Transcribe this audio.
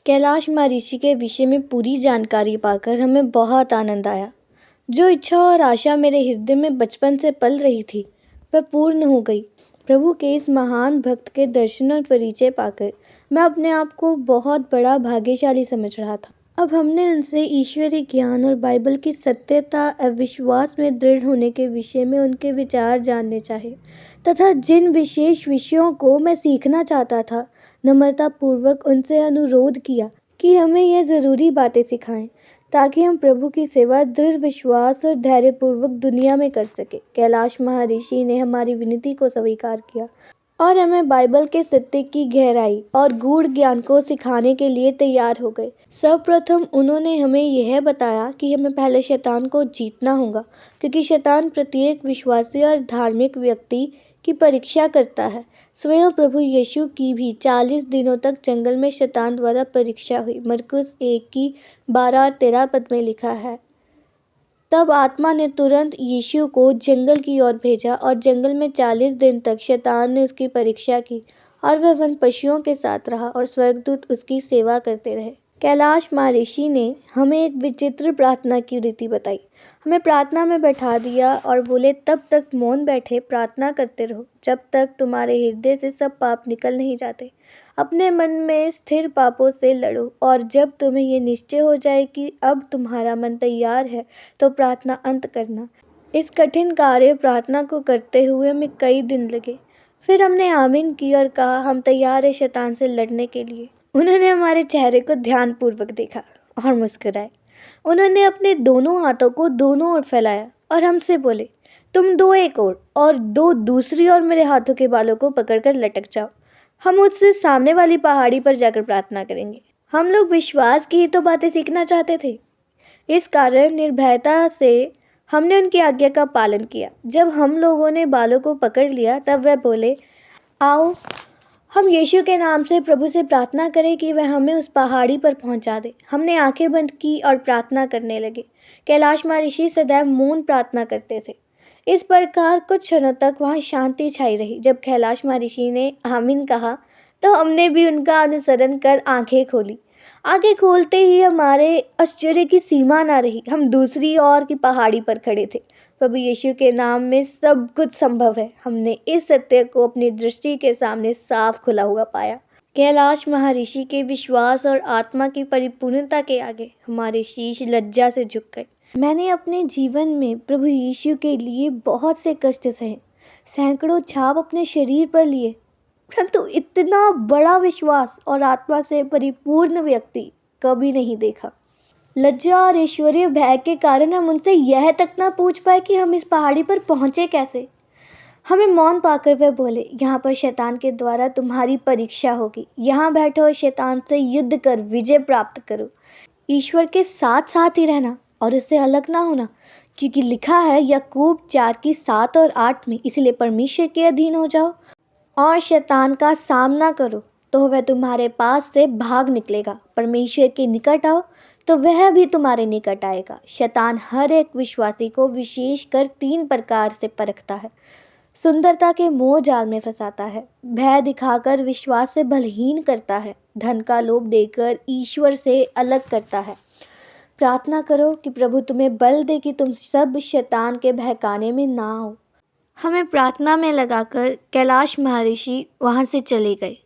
कैलाश महर्षि के विषय में पूरी जानकारी पाकर हमें बहुत आनंद आया। जो इच्छा और आशा मेरे हृदय में बचपन से पल रही थी वह पूर्ण हो गई। प्रभु के इस महान भक्त के दर्शन और परिचय पाकर मैं अपने आप को बहुत बड़ा भाग्यशाली समझ रहा था। अब हमने उनसे ईश्वरीय ज्ञान और बाइबल की सत्यता और विश्वास में दृढ़ होने के विषय में उनके विचार जानने चाहे तथा जिन विशेष विषयों को मैं सीखना चाहता था, नम्रतापूर्वक उनसे अनुरोध किया कि हमें यह ज़रूरी बातें सिखाएं ताकि हम प्रभु की सेवा दृढ़ विश्वास और धैर्यपूर्वक दुनिया में कर सके। कैलाश महर्षि ने हमारी विनती को स्वीकार किया और हमें बाइबल के सत्य की गहराई और गूढ़ ज्ञान को सिखाने के लिए तैयार हो गए। सर्वप्रथम उन्होंने हमें यह बताया कि हमें पहले शैतान को जीतना होगा, क्योंकि शैतान प्रत्येक विश्वासी और धार्मिक व्यक्ति की परीक्षा करता है। स्वयं प्रभु यीशु की भी 40 दिनों तक जंगल में शैतान द्वारा परीक्षा हुई। मरकुस 1 की 12 और 13 पद में लिखा है, तब आत्मा ने तुरंत यीशु को जंगल की ओर भेजा और जंगल में 40 दिन तक शैतान ने उसकी परीक्षा की और वह वन पशुओं के साथ रहा और स्वर्गदूत उसकी सेवा करते रहे। कैलाश महर्षि ने हमें एक विचित्र प्रार्थना की रीति बताई। हमें प्रार्थना में बैठा दिया और बोले, तब तक मौन बैठे प्रार्थना करते रहो जब तक तुम्हारे हृदय से सब पाप निकल नहीं जाते। अपने मन में स्थिर पापों से लड़ो और जब तुम्हें ये निश्चय हो जाए कि अब तुम्हारा मन तैयार है तो प्रार्थना अंत करना। इस कठिन कार्य प्रार्थना को करते हुए हमें कई दिन लगे। फिर हमने आमीन की और कहा, हम तैयार है शैतान से लड़ने के लिए। उन्होंने हमारे चेहरे को ध्यानपूर्वक देखा और मुस्कुराए। उन्होंने अपने दोनों हाथों को दोनों ओर फैलाया और हमसे बोले, तुम दो एक ओर और दो दूसरी ओर मेरे हाथों के बालों को पकड़कर लटक जाओ। हम उससे सामने वाली पहाड़ी पर जाकर प्रार्थना करेंगे। हम लोग विश्वास की ही तो बातें सीखना चाहते थे। इस कारण निर्भयता से हमने उनकी आज्ञा का पालन किया। जब हम लोगों ने बालों को पकड़ लिया तब वह बोले, आओ हम यीशु के नाम से प्रभु से प्रार्थना करें कि वह हमें उस पहाड़ी पर पहुंचा दे। हमने आंखें बंद की और प्रार्थना करने लगे। कैलाश महर्षि सदैव मौन प्रार्थना करते थे। इस प्रकार कुछ क्षणों तक वहाँ शांति छाई रही। जब कैलाश महर्षि ने आमीन कहा तो हमने भी उनका अनुसरण कर आंखें खोली। आंखें खोलते ही हमारे आश्चर्य की सीमा ना रही। हम दूसरी ओर की पहाड़ी पर खड़े थे। प्रभु यीशु के नाम में सब कुछ संभव है। हमने इस सत्य को अपनी दृष्टि के सामने साफ खुला हुआ पाया। कैलाश महर्षि के विश्वास और आत्मा की परिपूर्णता के आगे हमारे शीश लज्जा से झुक गए। मैंने अपने जीवन में प्रभु यीशु के लिए बहुत से कष्ट सहे, सैकड़ों छाप अपने शरीर पर लिए, परंतु इतना बड़ा विश्वास और आत्मा से परिपूर्ण व्यक्ति कभी नहीं देखा। लज्जा और ईश्वरीय भय के कारण हम उनसे यह तक ना पूछ पाए कि हम इस पहाड़ी पर पहुँचे कैसे। हमें मौन पाकर वह बोले, यहाँ पर शैतान के द्वारा तुम्हारी परीक्षा होगी। यहाँ बैठो और शैतान से युद्ध कर विजय प्राप्त करो। ईश्वर के साथ साथ ही रहना और इससे अलग ना होना, क्योंकि लिखा है याकूब 4 की 7 और 8 में, इसलिए परमेश्वर के अधीन हो जाओ और शैतान का सामना करो तो वह तुम्हारे पास से भाग निकलेगा। परमेश्वर के निकट आओ तो वह भी तुम्हारे निकट आएगा। शैतान हर एक विश्वासी को विशेषकर 3 प्रकार से परखता है। सुंदरता के मोह जाल में फंसाता है, भय दिखाकर विश्वास से बलहीन करता है, धन का लोभ देकर ईश्वर से अलग करता है। प्रार्थना करो कि प्रभु तुम्हें बल दे कि तुम सब शैतान के बहकाने में ना आओ। हमें प्रार्थना में लगाकर कैलाश महर्षि वहाँ से चले गए।